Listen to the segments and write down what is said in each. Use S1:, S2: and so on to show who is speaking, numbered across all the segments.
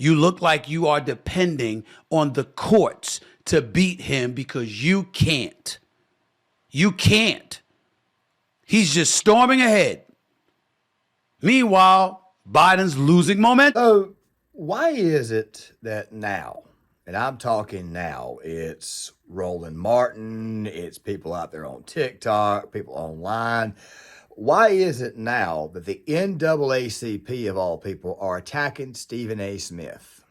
S1: You look like you are depending on the courts to beat him because you can't. You can't. He's just storming ahead. Meanwhile, Biden's losing momentum.
S2: So why is it that now, and I'm talking now, it's Roland Martin, it's people out there on TikTok, people online. Why is it now that the NAACP of all people are attacking Stephen A. Smith?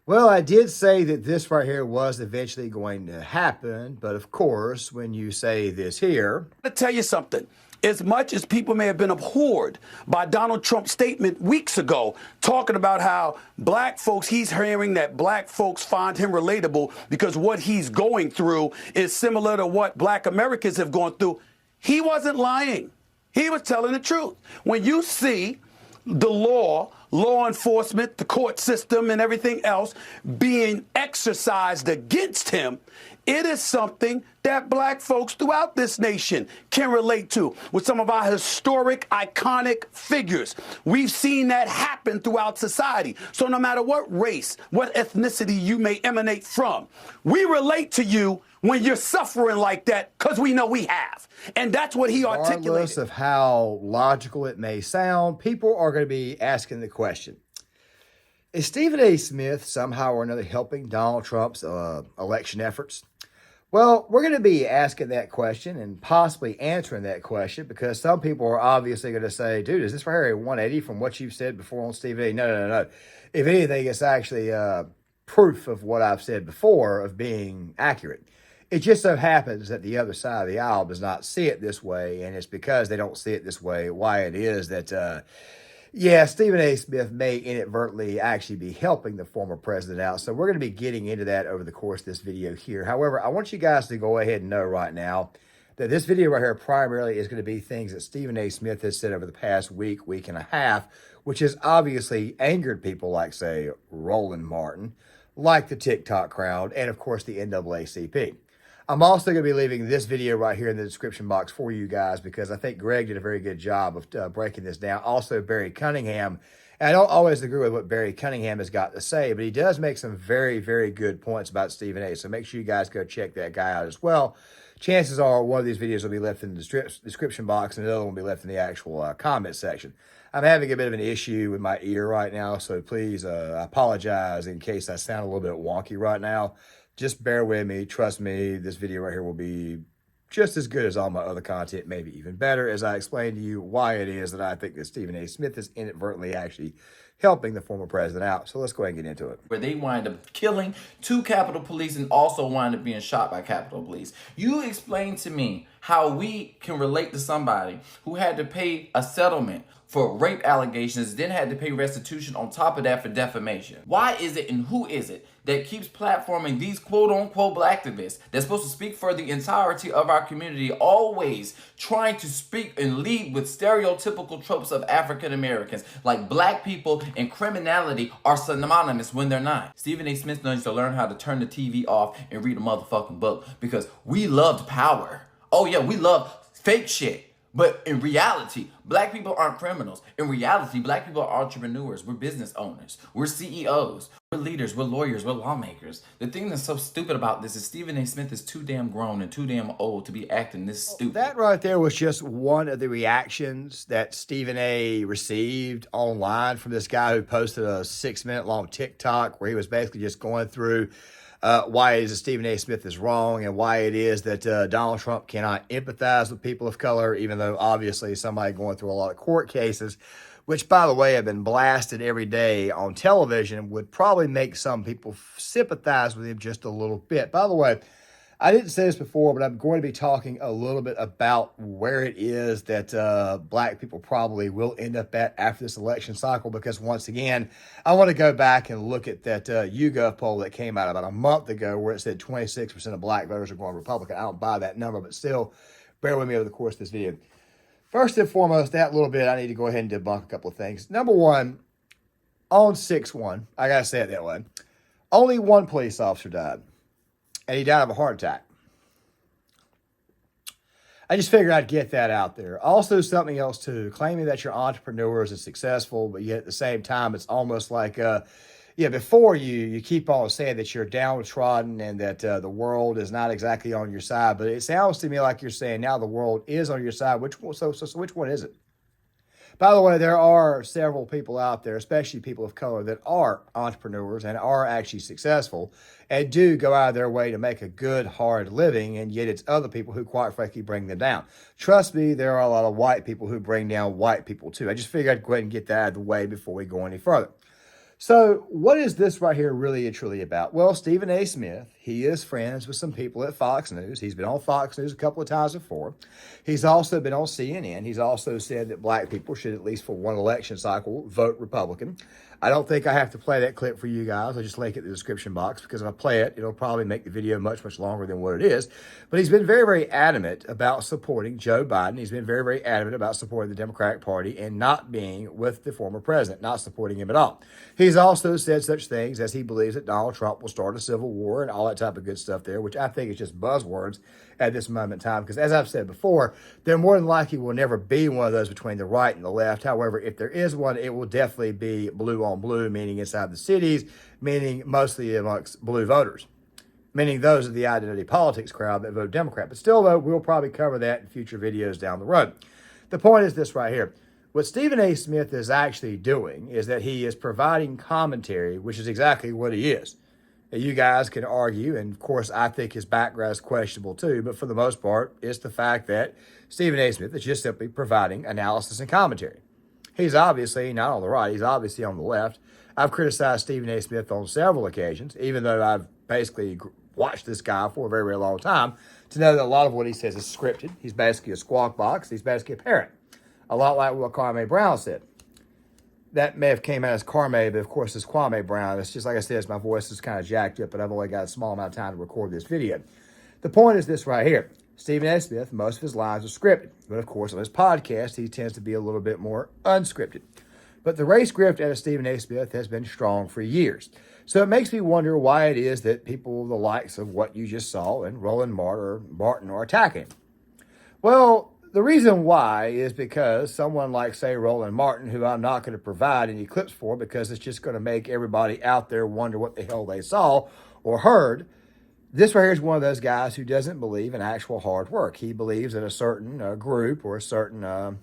S2: Well, I did say that this right here was eventually going to happen, but of course, when you say this here,
S1: I'm going to tell you something. As much as people may have been abhorred by Donald Trump's statement weeks ago, talking about how black folks, he's hearing that black folks find him relatable because what he's going through is similar to what black Americans have gone through. He wasn't lying. He was telling the truth. When you see the law enforcement, the court system, and everything else being exercised against him, it is something that black folks throughout this nation can relate to with some of our historic, iconic figures. We've seen that happen throughout society. So no matter what race, what ethnicity you may emanate from, we relate to you when you're suffering like that because we know we have. And that's what he articulated.
S2: Regardless of how logical it may sound, people are going to be asking the question, is Stephen A. Smith somehow or another helping Donald Trump's election efforts? Well, we're going to be asking that question and possibly answering that question because some people are obviously going to say, dude, is this right here a 180 from what you've said before on Stephen A? No. If anything, it's actually proof of what I've said before of being accurate. It just so happens that the other side of the aisle does not see it this way, and it's because they don't see it this way why it is that, Stephen A. Smith may inadvertently actually be helping the former president out. So we're going to be getting into that over the course of this video here. However, I want you guys to go ahead and know right now that this video right here primarily is going to be things that Stephen A. Smith has said over the past week and a half, which has obviously angered people like, say, Roland Martin, like the TikTok crowd, and of course the NAACP. I'm also going to be leaving this video right here in the description box for you guys because I think Greg did a very good job of breaking this down. Also, Barry Cunningham. And I don't always agree with what Barry Cunningham has got to say, but he does make some very, very good points about Stephen A. So make sure you guys go check that guy out as well. Chances are one of these videos will be left in the description box and the other one will be left in the actual comment section. I'm having a bit of an issue with my ear right now, so please I apologize in case I sound a little bit wonky right now. Just bear with me. Trust me, this video right here will be just as good as all my other content, maybe even better, as I explain to you why it is that I think that Stephen A. Smith is inadvertently actually helping the former president out. So let's go ahead and get into it.
S3: Where they wind up killing 2 Capitol Police and also wind up being shot by Capitol Police. You explain to me how we can relate to somebody who had to pay a settlement for rape allegations, then had to pay restitution on top of that for defamation. Why is it and who is it that keeps platforming these quote-unquote black activists that's supposed to speak for the entirety of our community, always trying to speak and lead with stereotypical tropes of African Americans, like black people and criminality are synonymous when they're not? Stephen A. Smith needs to learn how to turn the TV off and read a motherfucking book because we loved power. Oh yeah, we love fake shit. But in reality, black people aren't criminals. In reality, black people are entrepreneurs. We're business owners. We're CEOs. We're leaders. We're lawyers. We're lawmakers. The thing that's so stupid about this is Stephen A. Smith is too damn grown and too damn old to be acting this stupid.
S2: That right there was just one of the reactions that Stephen A. received online from this guy who posted a 6-minute long TikTok where he was basically just going through why it is that Stephen A. Smith is wrong and why it is that Donald Trump cannot empathize with people of color, even though obviously somebody going through a lot of court cases, which, by the way, have been blasted every day on television, would probably make some people sympathize with him just a little bit. By the way, I didn't say this before, but I'm going to be talking a little bit about where it is that black people probably will end up at after this election cycle, because once again, I want to go back and look at that YouGov poll that came out about a month ago where it said 26% of black voters are going Republican. I don't buy that number, but still, bear with me over the course of this video. First and foremost, that little bit, I need to go ahead and debunk a couple of things. Number one, on 6/1, I got to say it that way, only one police officer died. And he died of a heart attack. I just figured I'd get that out there. Also, something else too, claiming that you're entrepreneurs and successful, but yet at the same time, it's almost like, before you keep on saying that you're downtrodden and that the world is not exactly on your side, but it sounds to me like you're saying now the world is on your side. So which one is it? By the way, there are several people out there, especially people of color, that are entrepreneurs and are actually successful and do go out of their way to make a good, hard living, and yet it's other people who, quite frankly, bring them down. Trust me, there are a lot of white people who bring down white people, too. I just figured I'd go ahead and get that out of the way before we go any further. So what is this right here really and truly about? Well, Stephen A. Smith, he is friends with some people at Fox News. He's been on Fox News a couple of times before. He's also been on CNN. He's also said that black people should, at least for one election cycle, vote Republican. I don't think I have to play that clip for you guys. I'll just link it in the description box, because if I play it, it'll probably make the video much, much longer than what it is. But he's been very, very adamant about supporting Joe Biden. He's been very, very adamant about supporting the Democratic Party and not being with the former president, not supporting him at all. He's also said such things as he believes that Donald Trump will start a civil war and all that type of good stuff there, which I think is just buzzwords at this moment in time, because as I've said before, there more than likely will never be one of those between the right and the left. However, if there is one, it will definitely be blue on blue, meaning inside the cities, meaning mostly amongst blue voters, meaning those are the identity politics crowd that vote Democrat. But still, though, we'll probably cover that in future videos down the road. The point is this right here. What Stephen A. Smith is actually doing is that he is providing commentary, which is exactly what he is. You guys can argue, and of course, I think his background is questionable too, but for the most part, it's the fact that Stephen A. Smith is just simply providing analysis and commentary. He's obviously not on the right, he's obviously on the left. I've criticized Stephen A. Smith on several occasions, even though I've basically watched this guy for a very, very long time, to know that a lot of what he says is scripted. He's basically a squawk box, he's basically a parrot. A lot like what Kwame Brown said. That may have came out as Kwame, but of course it's Kwame Brown. It's just like I said, my voice is kind of jacked up, but I've only got a small amount of time to record this video. The point is this right here. Stephen A. Smith, most of his lines are scripted. But of course, on his podcast, he tends to be a little bit more unscripted. But the race grift out of Stephen A. Smith has been strong for years. So it makes me wonder why it is that people the likes of what you just saw and Roland Martin are attacking him. Well, the reason why is because someone like, say, Roland Martin, who I'm not going to provide any clips for because it's just going to make everybody out there wonder what the hell they saw or heard. This right here is one of those guys who doesn't believe in actual hard work. He believes that a certain group or a certain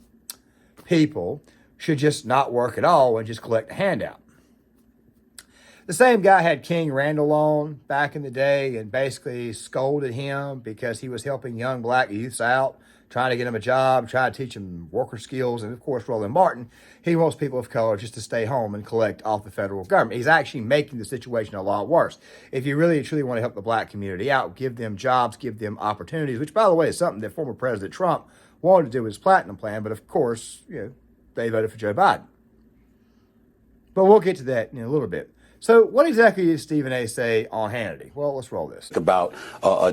S2: people should just not work at all and just collect a handout. The same guy had King Randall on back in the day and basically scolded him because he was helping young black youths out, trying to get them a job, trying to teach them worker skills. And of course, Roland Martin, he wants people of color just to stay home and collect off the federal government. He's actually making the situation a lot worse. If you really and truly want to help the black community out, give them jobs, give them opportunities, which, by the way, is something that former President Trump wanted to do with his Platinum Plan. But of course, they voted for Joe Biden. But we'll get to that in a little bit. So what exactly did Stephen A. say on Hannity? Well, let's roll this.
S1: About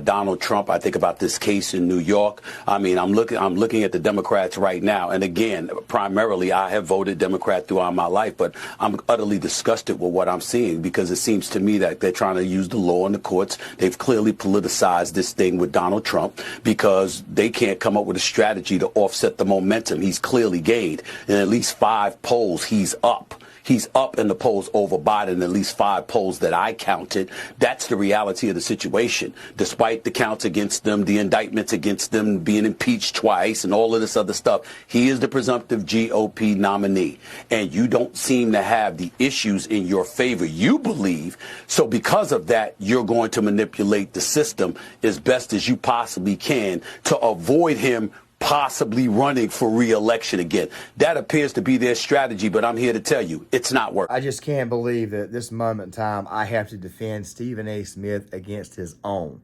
S1: Donald Trump, I think about this case in New York. I mean, I'm looking at the Democrats right now. And again, primarily, I have voted Democrat throughout my life, but I'm utterly disgusted with what I'm seeing because it seems to me that they're trying to use the law and the courts. They've clearly politicized this thing with Donald Trump because they can't come up with a strategy to offset the momentum he's clearly gained. In at least 5 polls, he's up. He's up in the polls over Biden, at least 5 polls that I counted. That's the reality of the situation. Despite the counts against them, the indictments against them, being impeached twice and all of this other stuff, he is the presumptive GOP nominee. And you don't seem to have the issues in your favor, you believe. So because of that, you're going to manipulate the system as best as you possibly can to avoid him possibly running for re-election again. That appears to be their strategy, but I'm here to tell you, it's not working.
S2: I just can't believe that at this moment in time, I have to defend Stephen A. Smith against his own.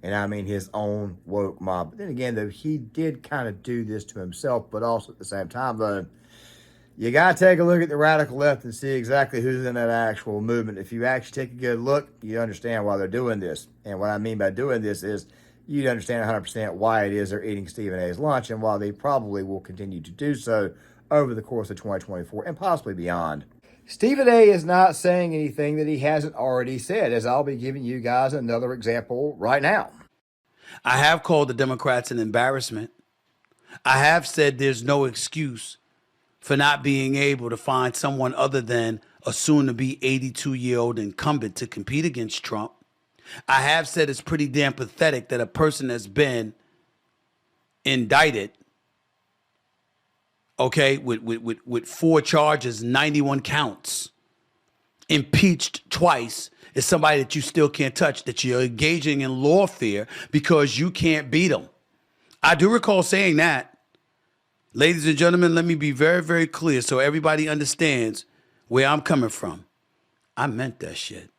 S2: And I mean his own woke mob. But then again, though, he did kind of do this to himself, but also at the same time, though, you got to take a look at the radical left and see exactly who's in that actual movement. If you actually take a good look, you understand why they're doing this. And what I mean by doing this is you'd understand 100% why it is they're eating Stephen A.'s lunch and why they probably will continue to do so over the course of 2024 and possibly beyond. Stephen A. is not saying anything that he hasn't already said, as I'll be giving you guys another example right now.
S1: I have called the Democrats an embarrassment. I have said there's no excuse for not being able to find someone other than a soon-to-be 82-year-old incumbent to compete against Trump. I have said it's pretty damn pathetic that a person that's been indicted, okay, with 4 charges, 91 counts, impeached twice, is somebody that you still can't touch, that you're engaging in lawfare because you can't beat them. I do recall saying that. Ladies and gentlemen, let me be very, very clear so everybody understands where I'm coming from. I meant that shit.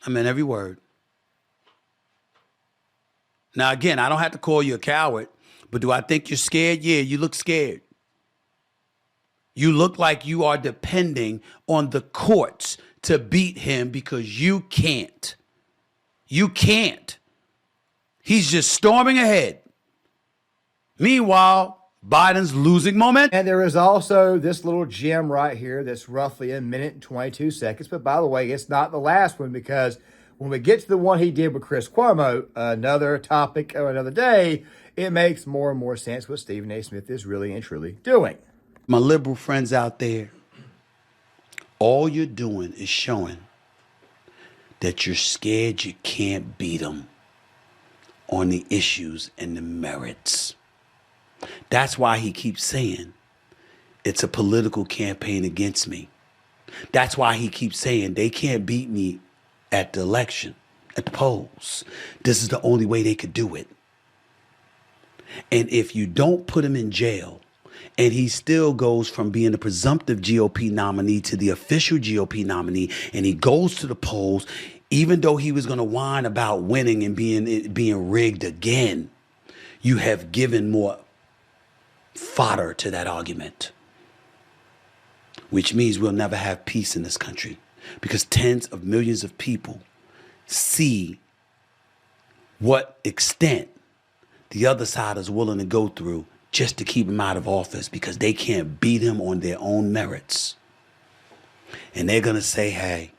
S1: I meant every word. Now, again, I don't have to call you a coward, but do I think you're scared? Yeah, you look scared. You look like you are depending on the courts to beat him because you can't. You can't. He's just storming ahead. Meanwhile, Biden's losing momentum.
S2: And there is also this little gem right here that's roughly a minute and 22 seconds. But by the way, it's not the last one, because when we get to the one he did with Chris Cuomo, another topic of another day, it makes more and more sense what Stephen A. Smith is really and truly doing.
S1: My liberal friends out there, all you're doing is showing that you're scared you can't beat them on the issues and the merits. That's why he keeps saying it's a political campaign against me. That's why he keeps saying they can't beat me at the election, at the polls. This is the only way they could do it. And if you don't put him in jail, and he still goes from being the presumptive GOP nominee to the official GOP nominee, and he goes to the polls, even though he was going to whine about winning and being rigged again, you have given more fodder to that argument, which means we'll never have peace in this country, because tens of millions of people see what extent the other side is willing to go through just to keep him out of office, because they can't beat him on their own merits. And they're going to say, hey,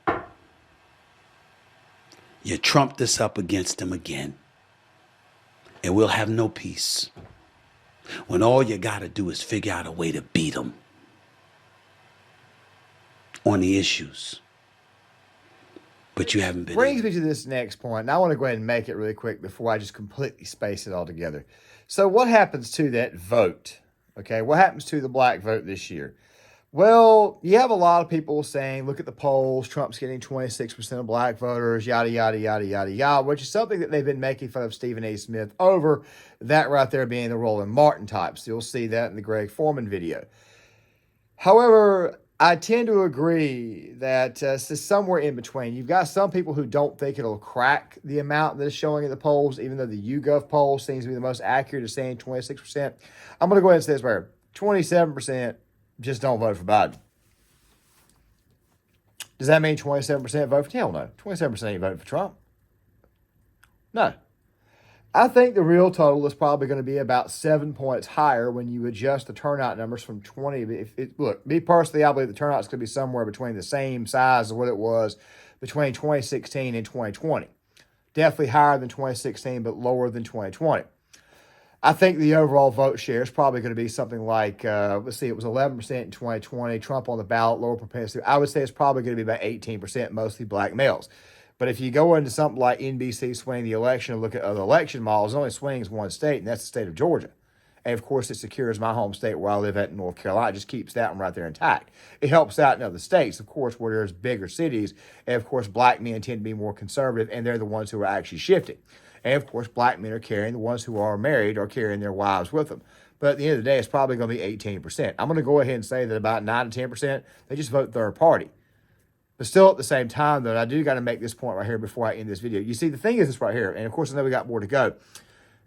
S1: you trumped this up against him again, and we'll have no peace, when all you got to do is figure out a way to beat him on the issues. But you haven't been.
S2: Brings me to this next point, and I want to go ahead and make it really quick before I just completely space it all together. So what happens to that vote? Okay, what happens to the black vote this year? Well, you have a lot of people saying, look at the polls, Trump's getting 26% of black voters, yada, yada, yada, yada, yada, which is something that they've been making fun of Stephen A. Smith over, that right there being the Roland Martin types. You'll see that in the Greg Foreman video. However, I tend to agree that it's somewhere in between. You've got some people who don't think it'll crack the amount that is showing in the polls, even though the YouGov poll seems to be the most accurate of saying 26%. I'm going to go ahead and say this right here. 27% just don't vote for Biden. Does that mean 27% vote for? Hell no. 27% ain't voting for Trump. No. I think the real total is probably going to be about 7 points higher when you adjust the turnout numbers from 20. Look, me personally, I believe the turnout's going to be somewhere between the same size as what it was between 2016 and 2020. Definitely higher than 2016, but lower than 2020. I think the overall vote share is probably going to be something like, let's see, it was 11% in 2020, Trump on the ballot, lower propensity. I would say it's probably going to be about 18%, mostly black males. But if you go into something like NBC swing the election and look at other election models, it only swings one state, and that's the state of Georgia. And of course, it secures my home state where I live at in North Carolina. It just keeps that one right there intact. It helps out in other states, of course, where there's bigger cities. And of course, black men tend to be more conservative, and they're the ones who are actually shifting. And of course, black men are carrying, the ones who are married are carrying their wives with them. But at the end of the day, it's probably going to be 18%. I'm going to go ahead and say that about 9 to 10%, they just vote third party. But still at the same time, though, I do got to make this point right here before I end this video. You see, the thing is this right here, and of course, I know we got more to go.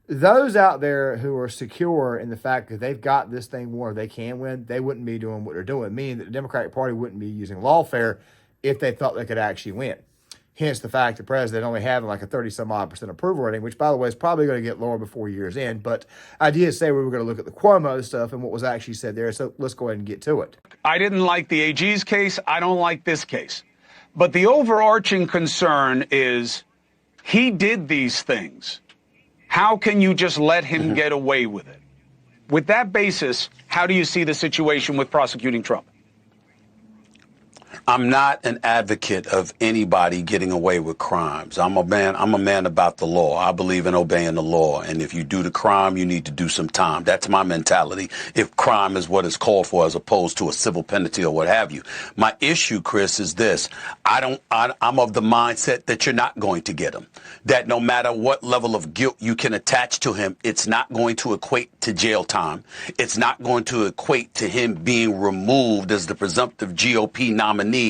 S2: Those out there who are secure in the fact that they've got this thing where they can win, they wouldn't be doing what they're doing, meaning that the Democratic Party wouldn't be using lawfare if they thought they could actually win. Hence the fact the president only having like a 30-some-odd% approval rating, which, by the way, is probably going to get lower before year's end. But I did say we were going to look at the Cuomo stuff and what was actually said there, so let's go ahead and get to it.
S4: I didn't like the AG's case. I don't like this case. But the overarching concern is he did these things. How can you just let him get away with it? With that basis, how do you see the situation with prosecuting Trump?
S1: I'm not an advocate of anybody getting away with crimes. I'm a man about the law. I believe in obeying the law. And if you do the crime, you need to do some time. That's my mentality. If crime is what is called for as opposed to a civil penalty or what have you. My issue, Chris, is this. I'm of the mindset that you're not going to get him. That no matter what level of guilt you can attach to him, it's not going to equate to jail time. It's not going to equate to him being removed as the presumptive GOP nominee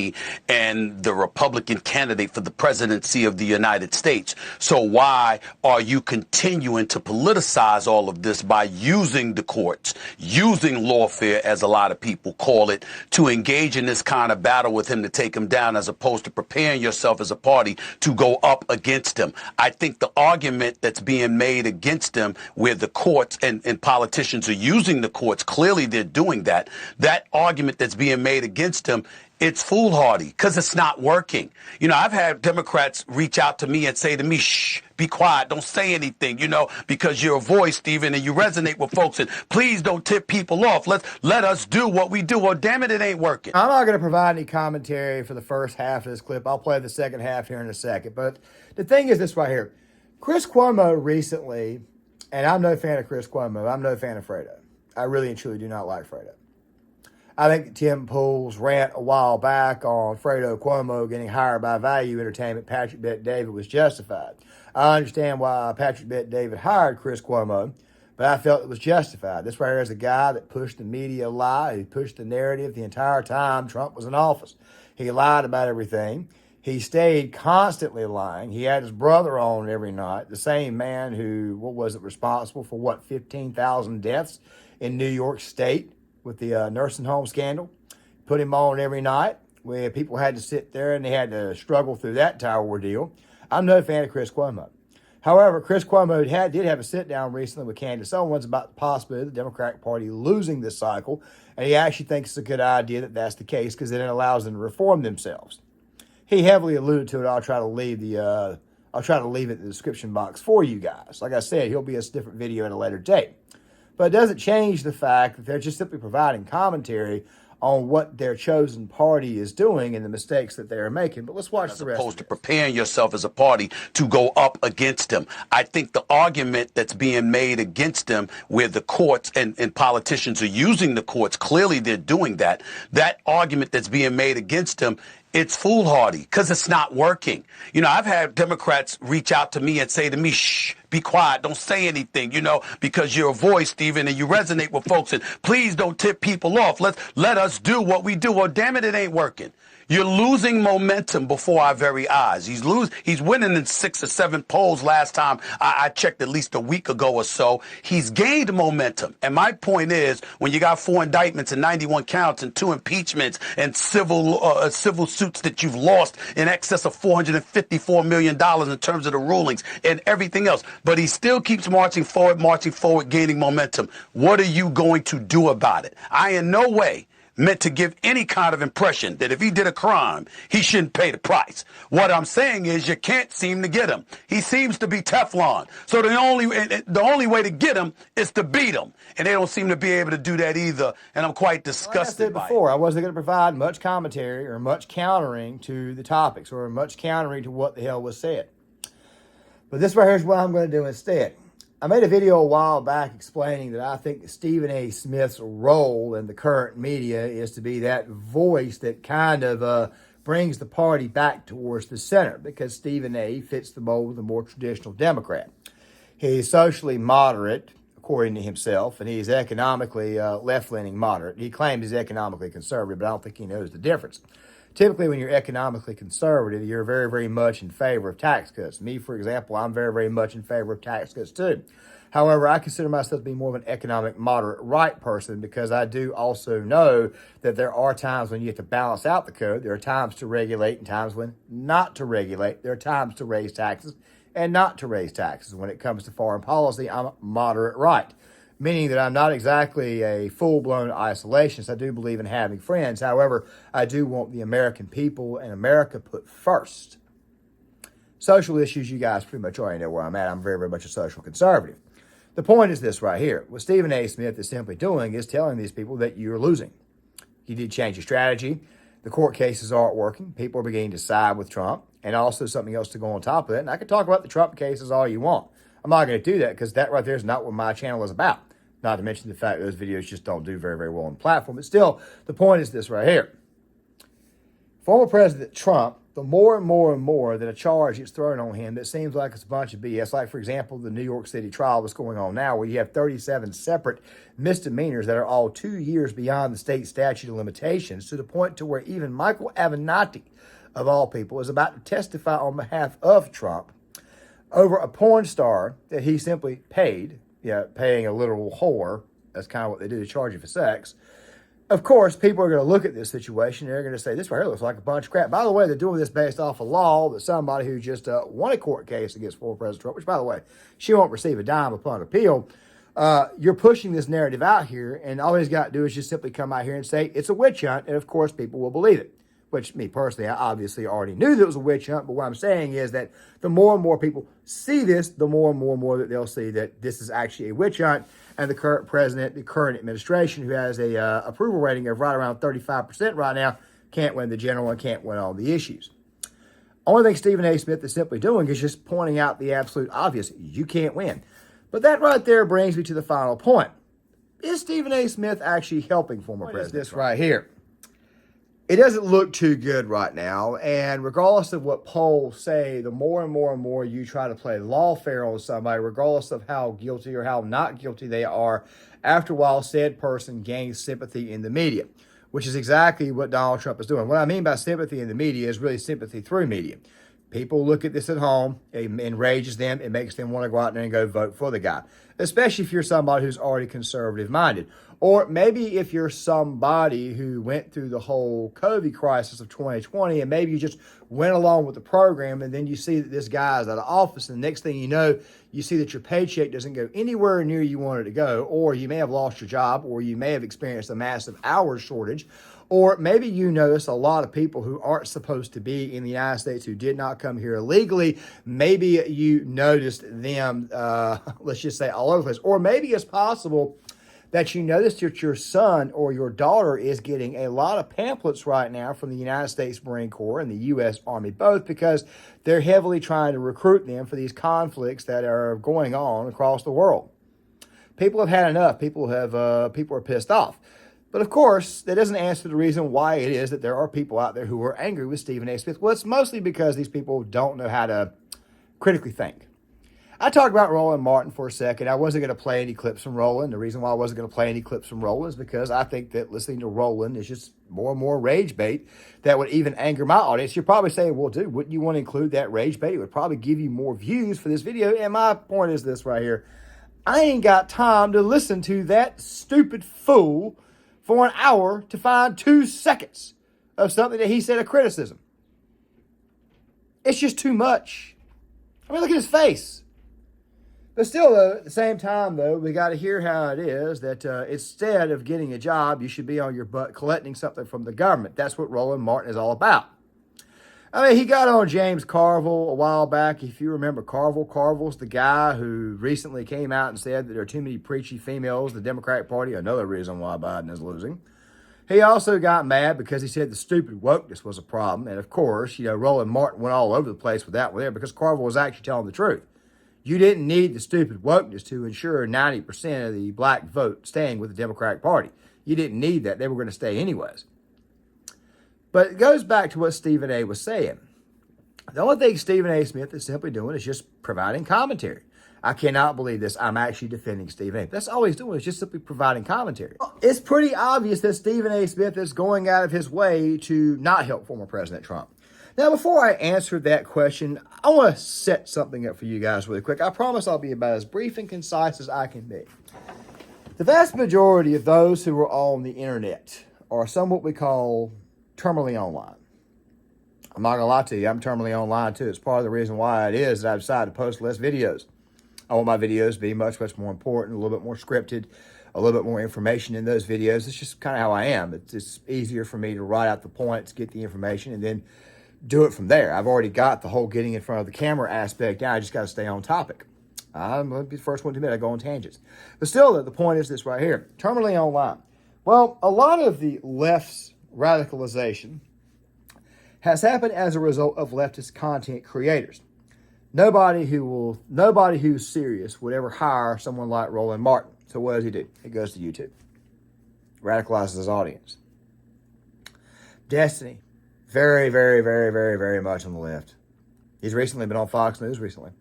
S1: and the Republican candidate for the presidency of the United States. So why are you continuing to politicize all of this by using the courts, using lawfare, as a lot of people call it, to engage in this kind of battle with him to take him down, as opposed to preparing yourself as a party to go up against him? I think the argument that's being made against him, where the courts and politicians are using the courts, clearly they're doing that. That argument that's being made against him, it's foolhardy because it's not working. You know, I've had Democrats reach out to me and say to me, shh, be quiet, don't say anything, you know, because you're a voice, Stephen, and you resonate with folks, and please don't tip people off. Let us do what we do. Well, damn it, it ain't working.
S2: I'm not going to provide any commentary for the first half of this clip. I'll play the second half here in a second. But the thing is this right here. Chris Cuomo recently, and I'm no fan of Chris Cuomo. I'm no fan of Fredo. I really and truly do not like Fredo. I think Tim Pool's rant a while back on Fredo Cuomo getting hired by Value Entertainment, Patrick Bet-David, was justified. I understand why Patrick Bet-David hired Chris Cuomo, but I felt it was justified. This right here is a guy that pushed the media lie. He pushed the narrative the entire time Trump was in office. He lied about everything. He stayed constantly lying. He had his brother on every night, the same man who, responsible for 15,000 deaths in New York State with the nursing home scandal. Put him on every night where people had to sit there and they had to struggle through that entire ordeal. I'm no fan of Chris Cuomo. However, Chris Cuomo did have a sit-down recently with Candace Owens about the possibility of the Democratic Party losing this cycle, and he actually thinks it's a good idea that that's the case because then it allows them to reform themselves. He heavily alluded to it. I'll try to leave it in the description box for you guys. Like I said, he'll be a different video at a later date. But it doesn't change the fact that they're just simply providing commentary on what their chosen party is doing and the mistakes that they are making. But let's watch the rest. As opposed to
S1: preparing yourself as a party to go up against them. I think the argument that's being made against them, where the courts and politicians are using the courts, clearly they're doing that. That argument that's being made against them, it's foolhardy because it's not working. You know, I've had Democrats reach out to me and say to me, shh, be quiet, don't say anything, you know, because you're a voice, Stephen, and you resonate with folks, and please don't tip people off. Let us do what we do. Well, damn it, it ain't working. You're losing momentum before our very eyes. He's winning in 6 or 7 polls last time I checked, at least a week ago or so. He's gained momentum. And my point is, when you got 4 indictments and 91 counts and 2 impeachments and civil suits that you've lost in excess of $454 million in terms of the rulings and everything else, but he still keeps marching forward, gaining momentum. What are you going to do about it? I in no way meant to give any kind of impression that if he did a crime, he shouldn't pay the price. What I'm saying is you can't seem to get him. He seems to be Teflon. So the only way to get him is to beat him. And they don't seem to be able to do that either. And I'm quite disgusted by it.
S2: Before, I wasn't going to provide much commentary or much countering to the topics or much countering to what the hell was said. But this right here is what I'm going to do instead. I made a video a while back explaining that I think that Stephen A. Smith's role in the current media is to be that voice that kind of brings the party back towards the center, because Stephen A. fits the mold of the more traditional Democrat. He's socially moderate, according to himself, and he's economically left-leaning moderate. He claims he's economically conservative, but I don't think he knows the difference. Typically, when you're economically conservative, you're very, very much in favor of tax cuts. Me, for example, I'm very, very much in favor of tax cuts too. However, I consider myself to be more of an economic moderate right person, because I do also know that there are times when you have to balance out the code. There are times to regulate and times when not to regulate. There are times to raise taxes and not to raise taxes. When it comes to foreign policy, I'm moderate right, meaning that I'm not exactly a full-blown isolationist. I do believe in having friends. However, I do want the American people and America put first. Social issues, you guys pretty much already know where I'm at. I'm very, very much a social conservative. The point is this right here. What Stephen A. Smith is simply doing is telling these people that you're losing. You need to change your strategy. The court cases aren't working. People are beginning to side with Trump. And also something else to go on top of that. And I can talk about the Trump cases all you want. I'm not going to do that because that right there is not what my channel is about. Not to mention the fact that those videos just don't do very, very well on the platform. But still, the point is this right here. Former President Trump, the more and more and more that a charge gets thrown on him that seems like it's a bunch of BS, like, for example, the New York City trial that's going on now, where you have 37 separate misdemeanors that are all 2 years beyond the state statute of limitations, to the point to where even Michael Avenatti, of all people, is about to testify on behalf of Trump over a porn star that he simply paid, paying a literal whore. That's kind of what they do to charge you for sex. Of course, people are going to look at this situation and they're going to say, this right here looks like a bunch of crap. By the way, they're doing this based off a law that somebody who just won a court case against former President Trump, which, by the way, she won't receive a dime upon appeal. You're pushing this narrative out here, and all he's got to do is just simply come out here and say it's a witch hunt, and of course, people will believe it. Which, me personally, I obviously already knew that it was a witch hunt, but what I'm saying is that the more and more people see this, the more and more that they'll see that this is actually a witch hunt, and the current president, the current administration, who has a approval rating of right around 35% right now, can't win the general and can't win all the issues. Only thing Stephen A. Smith is simply doing is just pointing out the absolute obvious. You can't win. But that right there brings me to the final point. Is Stephen A. Smith actually helping former president? This right here. It doesn't look too good right now, and regardless of what polls say, the more and more you try to play lawfare on somebody, regardless of how guilty or how not guilty they are, after a while, said person gains sympathy in the media, which is exactly what Donald Trump is doing. What I mean by sympathy in the media is really sympathy through media. People look at this at home, it enrages them, it makes them want to go out there and go vote for the guy, especially if you're somebody who's already conservative-minded. Or maybe if you're somebody who went through the whole COVID crisis of 2020 and maybe you just went along with the program and then you see that this guy is out of office and the next thing you know, you see that your paycheck doesn't go anywhere near you wanted to go, or you may have lost your job, or you may have experienced a massive hours shortage, or maybe you notice a lot of people who aren't supposed to be in the United States who did not come here illegally. Maybe you noticed them, let's just say, all over the place. Or maybe it's possible that you noticed that your son or your daughter is getting a lot of pamphlets right now from the United States Marine Corps and the U.S. Army, both because they're heavily trying to recruit them for these conflicts that are going on across the world. People have had enough. People are pissed off. But of course, that doesn't answer the reason why it is that there are people out there who are angry with Stephen A. Smith. Well, it's mostly because these people don't know how to critically think. I talked about Roland Martin for a second. I wasn't going to play any clips from Roland. The reason why I wasn't going to play any clips from Roland is because I think that listening to Roland is just more and more rage bait that would even anger my audience. You're probably saying, well, dude, wouldn't you want to include that rage bait? It would probably give you more views for this video. And my point is this right here. I ain't got time to listen to that stupid fool for an hour to find 2 seconds of something that he said a criticism. It's just too much. I mean, look at his face. But still, though, at the same time, though, we got to hear how it is that instead of getting a job, you should be on your butt collecting something from the government. That's what Roland Martin is all about. I mean, he got on James Carville a while back. If you remember Carville, Carville's the guy who recently came out and said that there are too many preachy females in the Democratic Party, another reason why Biden is losing. He also got mad because he said the stupid wokeness was a problem. And of course, Roland Martin went all over the place with that one there because Carville was actually telling the truth. You didn't need the stupid wokeness to ensure 90% of the black vote staying with the Democratic Party. You didn't need that. They were going to stay anyways. But it goes back to what Stephen A. was saying. The only thing Stephen A. Smith is simply doing is just providing commentary. I cannot believe this. I'm actually defending Stephen A. That's all he's doing is just simply providing commentary. It's pretty obvious that Stephen A. Smith is going out of his way to not help former President Trump. Now, before I answer that question, I want to set something up for you guys really quick. I promise I'll be about as brief and concise as I can be. The vast majority of those who are on the internet are somewhat we call terminally online. I'm not going to lie to you, I'm terminally online too. It's part of the reason why it is that I've decided to post less videos. I want my videos to be much more important, a little bit more scripted, a little bit more information in those videos. It's just kind of how I am. It's easier for me to write out the points, get the information, and then do it from there. I've already got the whole getting in front of the camera aspect down. I just got to stay on topic. I'm going to be the first one to admit I go on tangents. But still, the point is this right here. Terminally online. Well, a lot of the left's radicalization has happened as a result of leftist content creators. Nobody who's serious would ever hire someone like Roland Martin. So what does he do? He goes to YouTube. Radicalizes his audience. Destiny. Very, very, very, very, very much on the left. He's recently been on Fox News recently.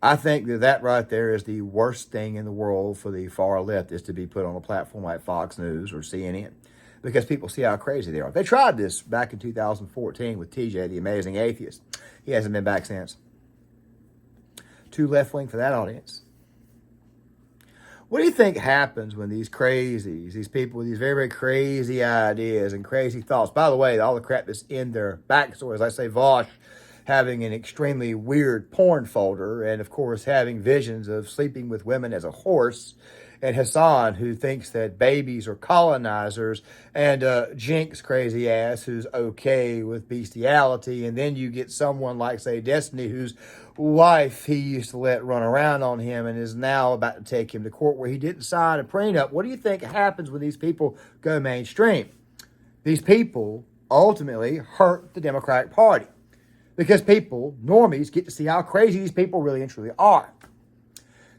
S2: I think that right there is the worst thing in the world for the far left, is to be put on a platform like Fox News or CNN, because people see how crazy they are. They tried this back in 2014 with TJ, the amazing atheist. He hasn't been back since. Too left-wing for that audience. What do you think happens when these crazies, these people with these very, very crazy ideas and crazy thoughts, by the way, all the crap that's in their backstories, I say Vosh having an extremely weird porn folder, and of course having visions of sleeping with women as a horse, and Hassan, who thinks that babies are colonizers, and Jinx, crazy ass, who's okay with bestiality, and then you get someone like, say, Destiny, whose wife he used to let run around on him and is now about to take him to court where he didn't sign a prenup. What do you think happens when these people go mainstream? These people ultimately hurt the Democratic Party, because people, normies, get to see how crazy these people really and truly are.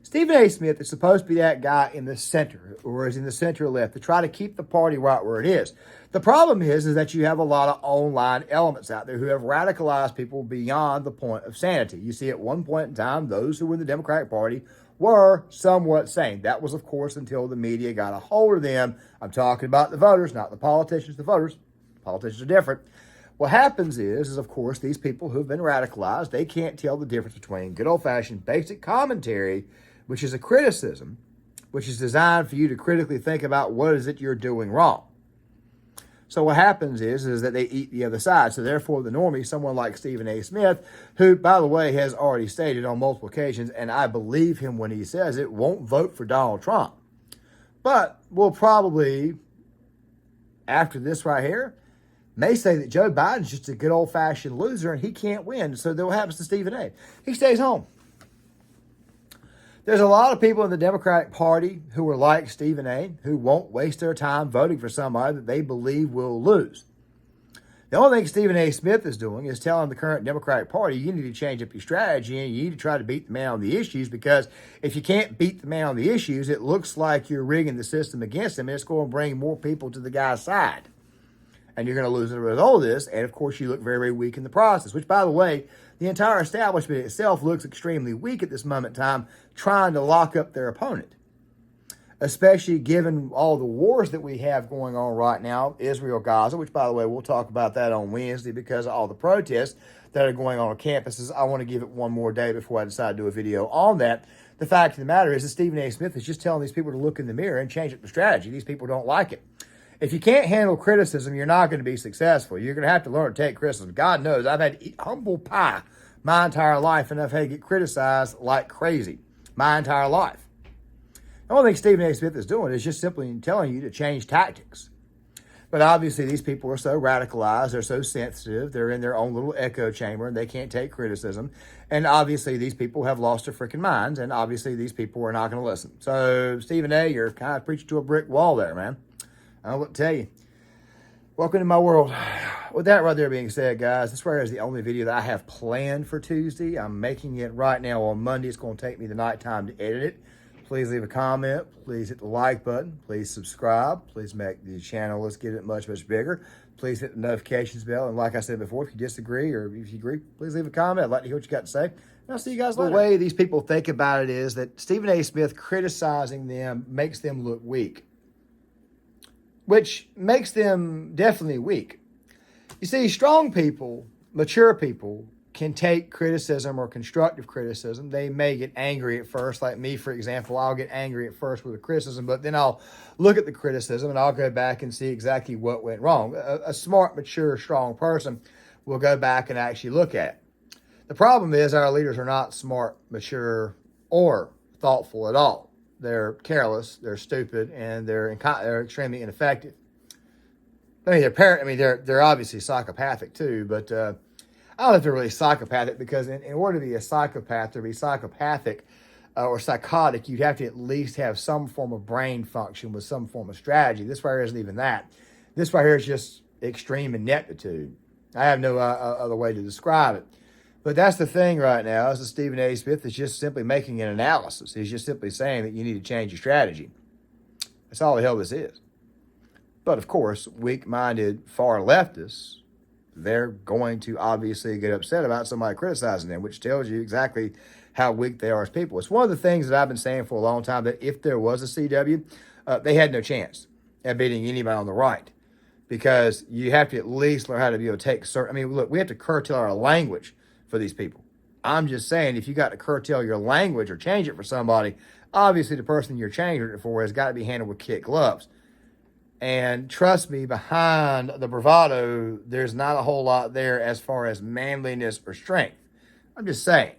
S2: Stephen A. Smith is supposed to be that guy in the center, or is in the center left, to try to keep the party right where it is. The problem is that you have a lot of online elements out there who have radicalized people beyond the point of sanity. You see, at one point in time, those who were in the Democratic Party were somewhat sane. That was, of course, until the media got a hold of them. I'm talking about the voters, not the politicians, the voters. Politicians are different. What happens is, of course, these people who've been radicalized, they can't tell the difference between good old-fashioned basic commentary, which is a criticism, which is designed for you to critically think about what is it you're doing wrong. So what happens is that they eat the other side. So therefore, the normie, someone like Stephen A. Smith, who, by the way, has already stated on multiple occasions, and I believe him when he says it, won't vote for Donald Trump, but will probably, after this right here, may say that Joe Biden's just a good old-fashioned loser and he can't win. So then what happens to Stephen A? He stays home. There's a lot of people in the Democratic Party who are like Stephen A, who won't waste their time voting for somebody that they believe will lose. The only thing Stephen A. Smith is doing is telling the current Democratic Party, you need to change up your strategy and you need to try to beat the man on the issues, because if you can't beat the man on the issues, it looks like you're rigging the system against him, and it's going to bring more people to the guy's side. And you're going to lose as a result of this. And of course, you look very, very weak in the process, which, by the way, the entire establishment itself looks extremely weak at this moment in time, trying to lock up their opponent, especially given all the wars that we have going on right now, Israel, Gaza, which, by the way, we'll talk about that on Wednesday because of all the protests that are going on campuses. I want to give it one more day before I decide to do a video on that. The fact of the matter is that Stephen A. Smith is just telling these people to look in the mirror and change up the strategy. These people don't like it. If you can't handle criticism, you're not going to be successful. You're going to have to learn to take criticism. God knows I've had to eat humble pie my entire life, and I've had to get criticized like crazy my entire life. The only thing Stephen A. Smith is doing is just simply telling you to change tactics. But obviously these people are so radicalized, they're so sensitive, they're in their own little echo chamber, and they can't take criticism. And obviously these people have lost their freaking minds, and obviously these people are not going to listen. So Stephen A., you're kind of preaching to a brick wall there, man. I don't know what to tell you. Welcome to my world. With that right there being said, guys, this right here is the only video that I have planned for Tuesday. I'm making it right now on Monday. It's going to take me the night time to edit it. Please leave a comment. Please hit the like button. Please subscribe. Please make the channel, let's get it much, much bigger. Please hit the notifications bell. And like I said before, if you disagree or if you agree, please leave a comment. I'd like to hear what you got to say. And I'll see you guys later. The way these people think about it is that Stephen A. Smith criticizing them makes them look weak, which makes them definitely weak. You see, strong people, mature people, can take criticism or constructive criticism. They may get angry at first, like me, for example. I'll get angry at first with a criticism, but then I'll look at the criticism and I'll go back and see exactly what went wrong. A smart, mature, strong person will go back and actually look at it. The problem is our leaders are not smart, mature, or thoughtful at all. They're careless, they're stupid, and they're extremely ineffective. I mean, they're obviously psychopathic too, but I don't know if they're really psychopathic, because in order to be a psychopath or be psychopathic, or psychotic, you'd have to at least have some form of brain function with some form of strategy. This right here isn't even that. This right here is just extreme ineptitude. I have no other way to describe it. But that's the thing right now, is that Stephen A. Smith is just simply making an analysis. He's just simply saying that you need to change your strategy. That's all the hell this is. But of course, weak-minded far leftists, they're going to obviously get upset about somebody criticizing them, which tells you exactly how weak they are as people. It's one of the things that I've been saying for a long time, that if there was a CW, they had no chance at beating anybody on the right, because you have to at least learn how to be able to take certain. I mean, look, we have to curtail our language for these people. I'm just saying, if you got to curtail your language or change it for somebody, obviously the person you're changing it for has got to be handled with kid gloves. And trust me, behind the bravado, there's not a whole lot there as far as manliness or strength. I'm just saying.